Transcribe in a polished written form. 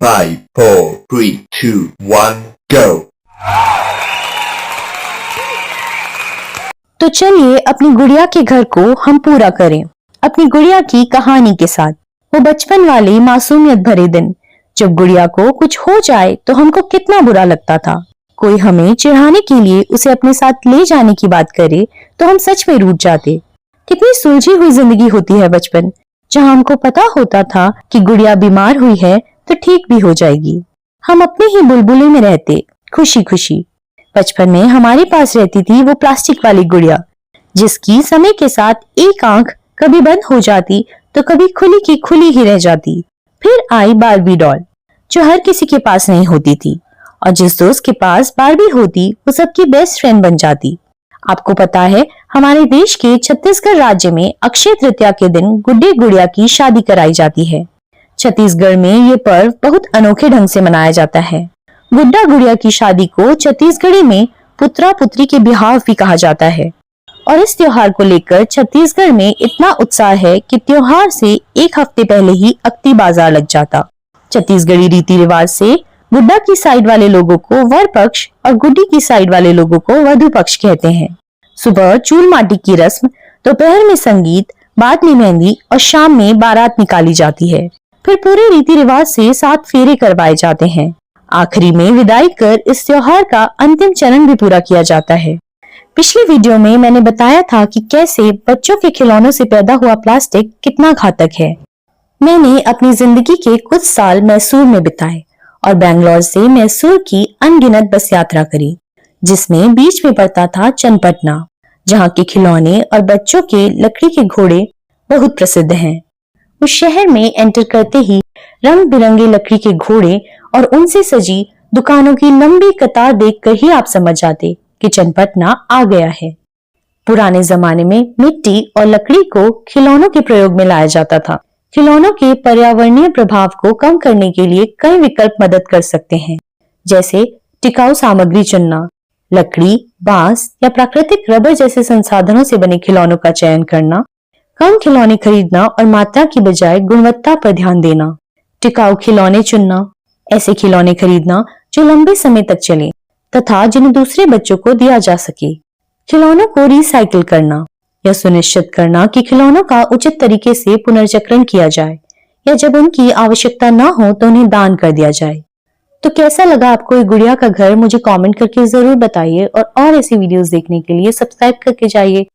5, 4, 3, 2, 1, go! तो चलिए अपनी गुड़िया के घर को हम पूरा करें अपनी गुड़िया की कहानी के साथ। वो बचपन वाले मासूमियत भरे दिन, जब गुड़िया को कुछ हो जाए तो हमको कितना बुरा लगता था। कोई हमें चिढ़ाने के लिए उसे अपने साथ ले जाने की बात करे तो हम सच में रूठ जाते। कितनी सुलझी हुई जिंदगी होती है बचपन, जहाँ हमको पता होता था कि गुड़िया बीमार हुई है तो ठीक भी हो जाएगी। हम अपने ही बुलबुले में रहते, खुशी खुशी। बचपन में हमारे पास रहती थी वो प्लास्टिक वाली गुड़िया, जिसकी समय के साथ एक आंख कभी बंद हो जाती तो कभी खुली की खुली ही रह जाती। फिर आई बारबी डॉल, जो हर किसी के पास नहीं होती थी, और जिस दोस्त के पास बारबी होती वो सबकी बेस्ट फ्रेंड बन जाती। आपको पता है, हमारे देश के छत्तीसगढ़ राज्य में अक्षय तृतीया के दिन गुड्डे गुड़िया की शादी कराई जाती है। छत्तीसगढ़ में ये पर्व बहुत अनोखे ढंग से मनाया जाता है। गुड्डा गुड़िया की शादी को छत्तीसगढ़ी में पुत्रा पुत्री के बिहाव भी कहा जाता है, और इस त्योहार को लेकर छत्तीसगढ़ में इतना उत्साह है कि त्योहार से एक हफ्ते पहले ही अक्ति बाजार लग जाता। छत्तीसगढ़ी रीति रिवाज से गुड्डा की साइड वाले लोगों को वर पक्ष और गुड्डी की साइड वाले लोगों को वधु पक्ष कहते हैं। सुबह चूल माटी की रस्म, दोपहर में संगीत, बाद में मेहंदी और शाम में बारात निकाली जाती है। फिर पूरे रीति रिवाज से 7 फेरे करवाए जाते हैं। आखिरी में विदाई कर इस त्योहार का अंतिम चरण भी पूरा किया जाता है। पिछले वीडियो में मैंने बताया था कि कैसे बच्चों के खिलौनों से पैदा हुआ प्लास्टिक कितना घातक है। मैंने अपनी जिंदगी के कुछ साल मैसूर में बिताए और बैंगलोर से मैसूर की अनगिनत बस यात्रा करी, जिसमें बीच में पड़ता था चन्नपटना, जहाँ के खिलौने और बच्चों के लकड़ी के घोड़े बहुत प्रसिद्ध हैं। उस शहर में एंटर करते ही रंग बिरंगे लकड़ी के घोड़े और उनसे सजी दुकानों की लंबी कतार देखकर ही आप समझ जाते कि चन्नपटना आ गया है। पुराने जमाने में मिट्टी और लकड़ी को खिलौनों के प्रयोग में लाया जाता था। खिलौनों के पर्यावरणीय प्रभाव को कम करने के लिए कई विकल्प मदद कर सकते हैं, जैसे टिकाऊ सामग्री चुनना, लकड़ी, बांस या प्राकृतिक रबर जैसे संसाधनों से बने खिलौनों का चयन करना, कम खिलौने खरीदना और मात्रा की बजाय गुणवत्ता पर ध्यान देना। टिकाऊ खिलौने चुनना, ऐसे खिलौने खरीदना जो लंबे समय तक चले तथा जिन्हें दूसरे बच्चों को दिया जा सके। खिलौनों को रिसाइकिल करना, यह सुनिश्चित करना कि खिलौनों का उचित तरीके से पुनर्चक्रण किया जाए, या जब उनकी आवश्यकता न हो तो उन्हें दान कर दिया जाए। तो कैसा लगा आपको ये गुड़िया का घर, मुझे कमेंट करके जरूर बताइए, और ऐसी वीडियोस देखने के लिए सब्सक्राइब करके जाइए।